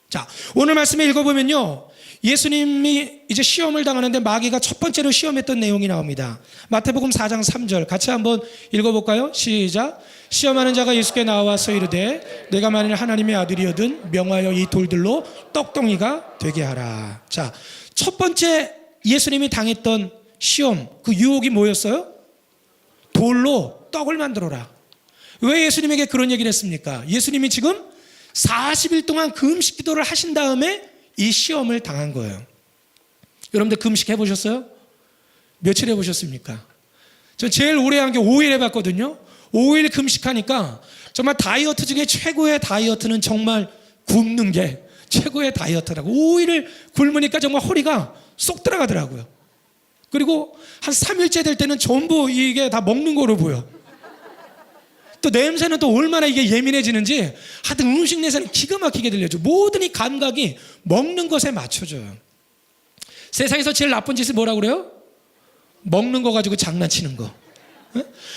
자, 오늘 말씀을 읽어보면요. 예수님이 이제 시험을 당하는데 마귀가 첫 번째로 시험했던 내용이 나옵니다. 마태복음 4장 3절 같이 한번 읽어볼까요? 시작. 시험하는 자가 예수께 나와서 이르되 내가 만일 하나님의 아들이거든 명하여 이 돌들로 떡덩이가 되게 하라. 자, 첫 번째 예수님이 당했던 시험, 그 유혹이 뭐였어요? 돌로 떡을 만들어라. 왜 예수님에게 그런 얘기를 했습니까? 예수님이 지금 40일 동안 금식 기도를 하신 다음에 이 시험을 당한 거예요. 여러분들 금식 해보셨어요? 며칠 해보셨습니까? 저 제일 오래 한 게 5일 해봤거든요. 5일 금식하니까 정말 다이어트 중에 최고의 다이어트는 정말 굶는 게 최고의 다이어트라고. 5일을 굶으니까 정말 허리가 쏙 들어가더라고요. 그리고 한 3일째 될 때는 전부 이게 다 먹는 거로 보여. 또 냄새는 또 얼마나 이게 예민해지는지 하여튼 음식 냄새는 기가 막히게 들려줘. 모든 이 감각이 먹는 것에 맞춰져요. 세상에서 제일 나쁜 짓을 뭐라고 그래요? 먹는 거 가지고 장난치는 거.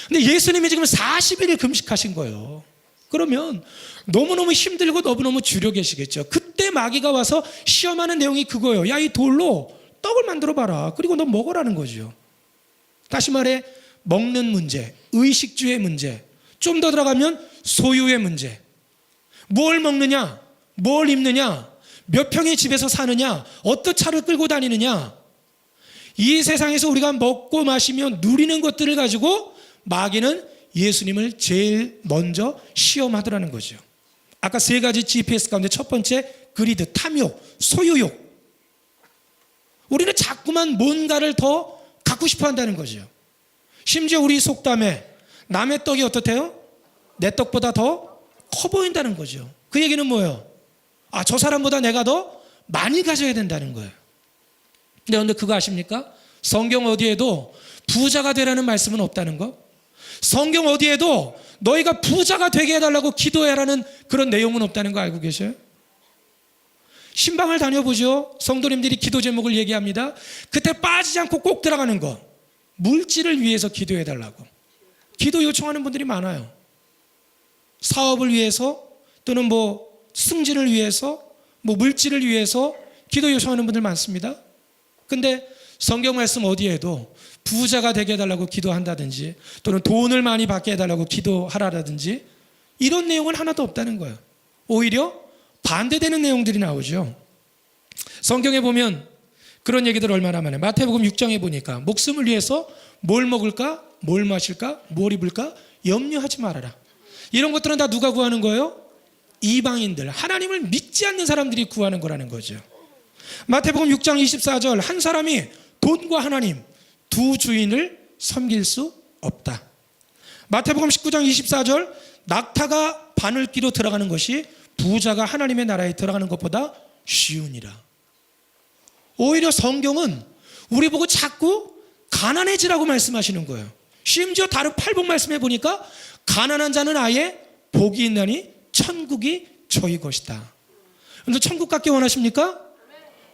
근데 예수님이 지금 40일을 금식하신 거예요. 그러면 너무너무 힘들고 너무너무 줄여 계시겠죠. 그때 마귀가 와서 시험하는 내용이 그거예요. 야, 이 돌로 떡을 만들어 봐라. 그리고 너 먹으라는 거죠. 다시 말해 먹는 문제, 의식주의 문제, 좀 더 들어가면 소유의 문제. 뭘 먹느냐, 뭘 입느냐, 몇 평의 집에서 사느냐, 어떤 차를 끌고 다니느냐. 이 세상에서 우리가 먹고 마시며 누리는 것들을 가지고 마귀는 예수님을 제일 먼저 시험하더라는 거죠. 아까 3가지 GPS 가운데 첫 번째 그리드, 탐욕, 소유욕. 우리는 자꾸만 뭔가를 더 갖고 싶어 한다는 거죠. 심지어 우리 속담에 남의 떡이 어떻대요? 내 떡보다 더 커 보인다는 거죠. 그 얘기는 뭐예요? 아, 저 사람보다 내가 더 많이 가져야 된다는 거예요. 근데 그거 아십니까? 성경 어디에도 부자가 되라는 말씀은 없다는 거. 성경 어디에도 너희가 부자가 되게 해달라고 기도해라는 그런 내용은 없다는 거 알고 계셔요? 신방을 다녀보죠. 성도님들이 기도 제목을 얘기합니다. 그때 빠지지 않고 꼭 들어가는 거. 물질을 위해서 기도해달라고. 기도 요청하는 분들이 많아요. 사업을 위해서 또는 승진을 위해서 물질을 위해서 기도 요청하는 분들 많습니다. 근데 성경 말씀 어디에도 부자가 되게 해달라고 기도한다든지 또는 돈을 많이 받게 해달라고 기도하라든지 이런 내용은 하나도 없다는 거예요. 오히려 반대되는 내용들이 나오죠. 성경에 보면 그런 얘기들 얼마나 많아요. 마태복음 6장에 보니까 목숨을 위해서 뭘 먹을까, 뭘 마실까, 뭘 입을까 염려하지 말아라. 이런 것들은 다 누가 구하는 거예요? 이방인들, 하나님을 믿지 않는 사람들이 구하는 거라는 거죠. 마태복음 6장 24절, 한 사람이 돈과 하나님 두 주인을 섬길 수 없다. 마태복음 19장 24절, 낙타가 바늘기로 들어가는 것이 부자가 하나님의 나라에 들어가는 것보다 쉬우니라. 오히려 성경은 우리 보고 자꾸 가난해지라고 말씀하시는 거예요. 심지어 다른 팔복 말씀해 보니까 가난한 자는 아예 복이 있나니 천국이 저희 것이다. 근데 천국 갖기 원하십니까?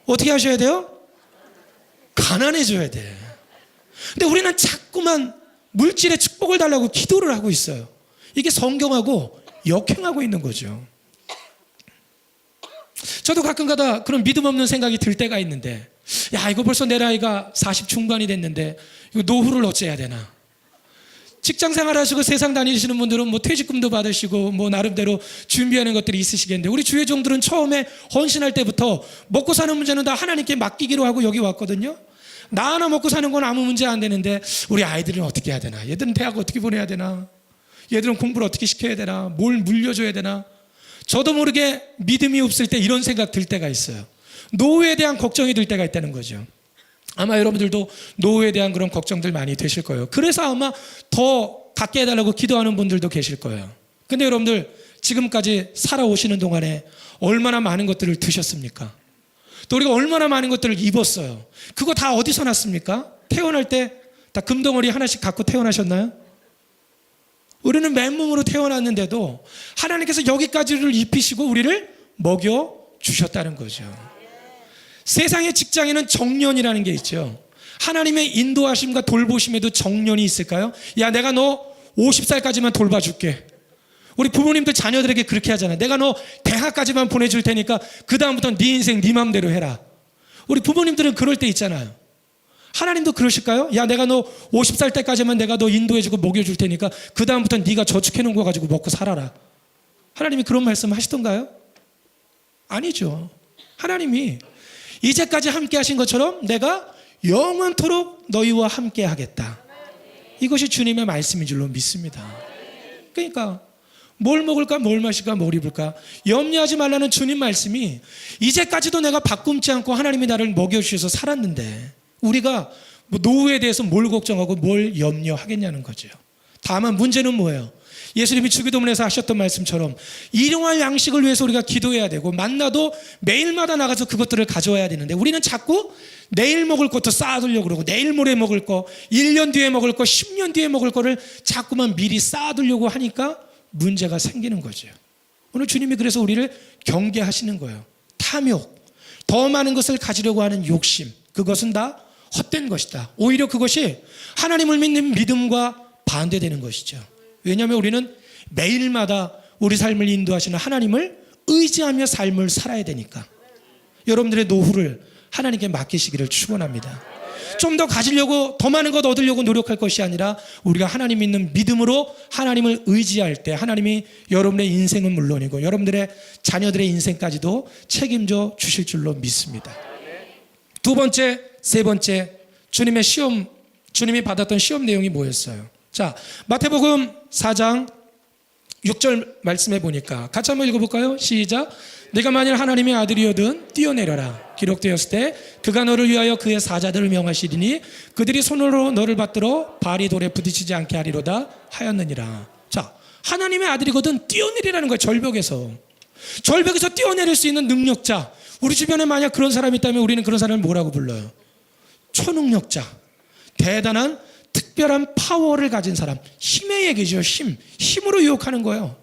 어떻게 하셔야 돼요? 가난해져야 돼. 근데 우리는 자꾸만 물질의 축복을 달라고 기도를 하고 있어요. 이게 성경하고 역행하고 있는 거죠. 저도 가끔가다 그런 믿음 없는 생각이 들 때가 있는데, 야, 이거 벌써 내 나이가 40 중반이 됐는데 이거 노후를 어째야 되나? 직장 생활하시고 세상 다니시는 분들은 퇴직금도 받으시고 나름대로 준비하는 것들이 있으시겠는데, 우리 주의 종들은 처음에 헌신할 때부터 먹고 사는 문제는 다 하나님께 맡기기로 하고 여기 왔거든요. 나 하나 먹고 사는 건 아무 문제 안 되는데 우리 아이들은 어떻게 해야 되나? 얘들은 대학 어떻게 보내야 되나? 얘들은 공부를 어떻게 시켜야 되나? 뭘 물려줘야 되나? 저도 모르게 믿음이 없을 때 이런 생각 들 때가 있어요. 노후에 대한 걱정이 들 때가 있다는 거죠. 아마 여러분들도 노후에 대한 그런 걱정들 많이 되실 거예요. 그래서 아마 더 갖게 해달라고 기도하는 분들도 계실 거예요. 근데 여러분들 지금까지 살아오시는 동안에 얼마나 많은 것들을 드셨습니까? 또 우리가 얼마나 많은 것들을 입었어요. 그거 다 어디서 났습니까? 태어날 때 다 금덩어리 하나씩 갖고 태어나셨나요? 우리는 맨몸으로 태어났는데도 하나님께서 여기까지를 입히시고 우리를 먹여주셨다는 거죠. 세상의 직장에는 정년이라는 게 있죠. 하나님의 인도하심과 돌보심에도 정년이 있을까요? 야, 내가 너 50살까지만 돌봐줄게. 우리 부모님들 자녀들에게 그렇게 하잖아요. 내가 너 대학까지만 보내줄 테니까 그 다음부터는 네 인생 네 맘대로 해라. 우리 부모님들은 그럴 때 있잖아요. 하나님도 그러실까요? 야, 내가 너 50살 때까지만 내가 너 인도해주고 먹여줄 테니까 그 다음부터는 네가 저축해놓은 거 가지고 먹고 살아라. 하나님이 그런 말씀 하시던가요? 아니죠. 하나님이 이제까지 함께 하신 것처럼 내가 영원토록 너희와 함께 하겠다. 이것이 주님의 말씀인 줄로 믿습니다. 그러니까 뭘 먹을까, 뭘 마실까, 뭘 입을까. 염려하지 말라는 주님 말씀이 이제까지도 내가 바꿈지 않고 하나님이 나를 먹여주셔서 살았는데 우리가 뭐 노후에 대해서 뭘 걱정하고 뭘 염려하겠냐는 거죠. 다만 문제는 뭐예요? 예수님이 주기도문에서 하셨던 말씀처럼 일용할 양식을 위해서 우리가 기도해야 되고 만나도 매일마다 나가서 그것들을 가져와야 되는데 우리는 자꾸 내일 먹을 것도 쌓아두려고 그러고 내일 모레 먹을 거, 1년 뒤에 먹을 거, 10년 뒤에 먹을 거를 자꾸만 미리 쌓아두려고 하니까 문제가 생기는 거죠. 오늘 주님이 그래서 우리를 경계하시는 거예요. 탐욕, 더 많은 것을 가지려고 하는 욕심, 그것은 다 헛된 것이다. 오히려 그것이 하나님을 믿는 믿음과 반대되는 것이죠. 왜냐하면 우리는 매일마다 우리 삶을 인도하시는 하나님을 의지하며 삶을 살아야 되니까. 여러분들의 노후를 하나님께 맡기시기를 축원합니다. 좀 더 가지려고 더 많은 것 얻으려고 노력할 것이 아니라 우리가 하나님 믿는 믿음으로 하나님을 의지할 때 하나님이 여러분의 인생은 물론이고 여러분들의 자녀들의 인생까지도 책임져 주실 줄로 믿습니다. 두 번째, 세 번째 주님의 시험, 주님이 받았던 시험 내용이 뭐였어요? 자, 마태복음 4장 6절 말씀해 보니까 같이 한번 읽어볼까요? 시작. 네가 만일 하나님의 아들이거든 뛰어내려라. 기록되었을 때 그가 너를 위하여 그의 사자들을 명하시리니 그들이 손으로 너를 받들어 발이 돌에 부딪히지 않게 하리로다 하였느니라. 자, 하나님의 아들이거든 뛰어내리라는 거예요. 절벽에서 뛰어내릴 수 있는 능력자. 우리 주변에 만약 그런 사람이 있다면 우리는 그런 사람을 뭐라고 불러요? 초능력자. 대단한 특별한 파워를 가진 사람. 힘의 얘기죠. 힘으로 유혹하는 거예요.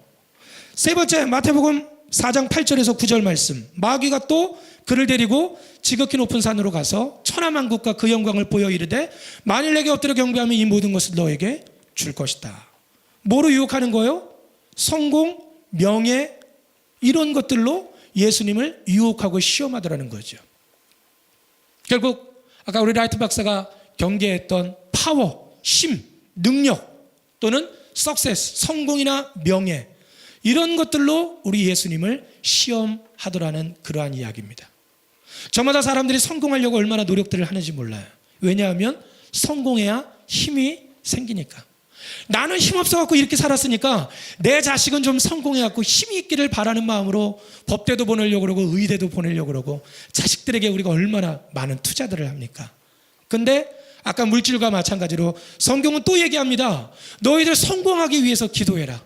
세 번째, 마태복음 4장 8절에서 9절 말씀. 마귀가 또 그를 데리고 지극히 높은 산으로 가서 천하만국과 그 영광을 보여 이르되 만일 내게 엎드려 경배하면 이 모든 것을 너에게 줄 것이다. 뭐로 유혹하는 거예요? 성공, 명예 이런 것들로 예수님을 유혹하고 시험하더라는 거죠. 결국 아까 우리 라이트 박사가 경계했던 파워, 힘, 능력 또는 석세스, 성공이나 명예 이런 것들로 우리 예수님을 시험하더라는 그러한 이야기입니다. 저마다 사람들이 성공하려고 얼마나 노력들을 하는지 몰라요. 왜냐하면 성공해야 힘이 생기니까. 나는 힘없어갖고 이렇게 살았으니까 내 자식은 좀 성공해갖고 힘이 있기를 바라는 마음으로 법대도 보내려고 그러고 의대도 보내려고 그러고 자식들에게 우리가 얼마나 많은 투자들을 합니까? 근데 아까 물질과 마찬가지로 성경은 또 얘기합니다. 너희들 성공하기 위해서 기도해라.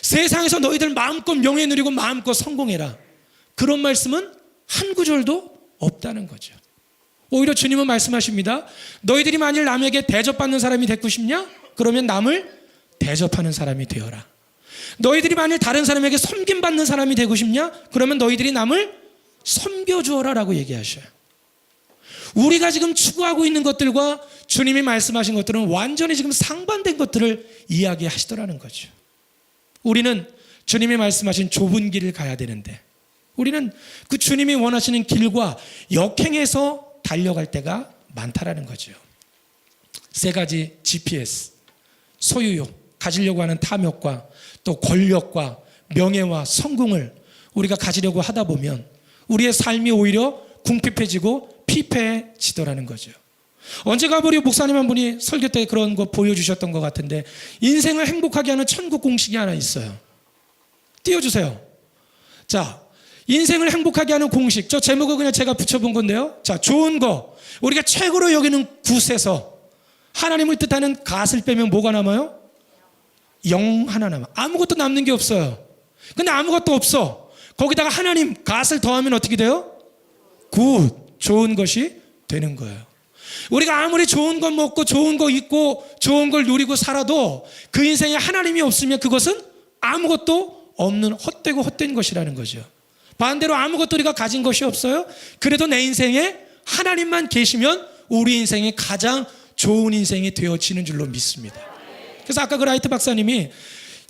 세상에서 너희들 마음껏 명예 누리고 마음껏 성공해라. 그런 말씀은 한 구절도 없다는 거죠. 오히려 주님은 말씀하십니다. 너희들이 만일 남에게 대접받는 사람이 되고 싶냐? 그러면 남을 대접하는 사람이 되어라. 너희들이 만일 다른 사람에게 섬김받는 사람이 되고 싶냐? 그러면 너희들이 남을 섬겨주어라 라고 얘기하셔요. 우리가 지금 추구하고 있는 것들과 주님이 말씀하신 것들은 완전히 지금 상반된 것들을 이야기하시더라는 거죠. 우리는 주님이 말씀하신 좁은 길을 가야 되는데 우리는 그 주님이 원하시는 길과 역행해서 달려갈 때가 많다라는 거죠. 세 가지 GPS, 소유욕, 가지려고 하는 탐욕과 또 권력과 명예와 성공을 우리가 가지려고 하다 보면 우리의 삶이 오히려 궁핍해지고 피폐해지더라는 거죠. 언제가 우리 목사님 한 분이 설교 때 그런 거 보여주셨던 것 같은데 인생을 행복하게 하는 천국 공식이 하나 있어요. 띄워주세요. 자, 인생을 행복하게 하는 공식. 저 제목을 그냥 제가 붙여본 건데요. 자, 좋은 거. 우리가 최고로 여기는 굿에서 하나님을 뜻하는 갓을 빼면 뭐가 남아요? 영 하나 남아. 아무것도 남는 게 없어요. 근데 아무것도 없어. 거기다가 하나님 갓을 더하면 어떻게 돼요? 굿. 좋은 것이 되는 거예요. 우리가 아무리 좋은 것 먹고 좋은 거 입고 좋은 걸 누리고 살아도 그 인생에 하나님이 없으면 그것은 아무것도 없는 헛되고 헛된 것이라는 거죠. 반대로 아무것도 우리가 가진 것이 없어요. 그래도 내 인생에 하나님만 계시면 우리 인생이 가장 좋은 인생이 되어지는 줄로 믿습니다. 그래서 아까 그 라이트 박사님이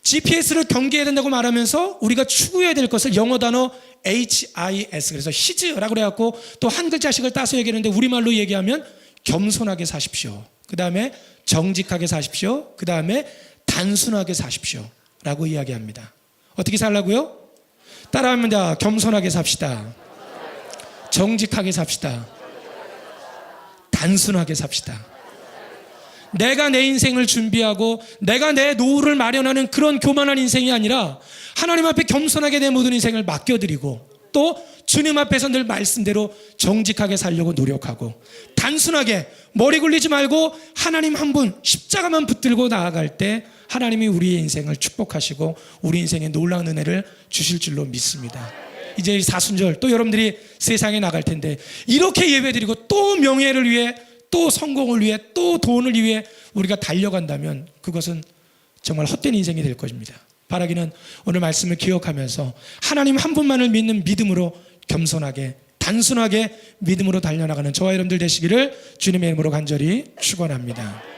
GPS를 경계해야 된다고 말하면서 우리가 추구해야 될 것을 영어 단어 HIS 그래서 히즈라고 그래갖고 또 한 글자씩을 따서 얘기하는데 우리말로 얘기하면 겸손하게 사십시오. 그 다음에 정직하게 사십시오. 그 다음에 단순하게 사십시오 라고 이야기합니다. 어떻게 살라고요? 따라합니다. 겸손하게 삽시다. 정직하게 삽시다. 단순하게 삽시다. 내가 내 인생을 준비하고 내가 내 노후를 마련하는 그런 교만한 인생이 아니라 하나님 앞에 겸손하게 내 모든 인생을 맡겨드리고 또 주님 앞에서 늘 말씀대로 정직하게 살려고 노력하고 단순하게 머리 굴리지 말고 하나님 한 분 십자가만 붙들고 나아갈 때 하나님이 우리의 인생을 축복하시고 우리 인생에 놀라운 은혜를 주실 줄로 믿습니다. 이제 이 사순절 또 여러분들이 세상에 나갈 텐데 이렇게 예배드리고 또 명예를 위해 또 성공을 위해 또 돈을 위해 우리가 달려간다면 그것은 정말 헛된 인생이 될 것입니다. 바라기는 오늘 말씀을 기억하면서 하나님 한 분만을 믿는 믿음으로 겸손하게 단순하게 믿음으로 달려나가는 저와 여러분들 되시기를 주님의 이름으로 간절히 축원합니다.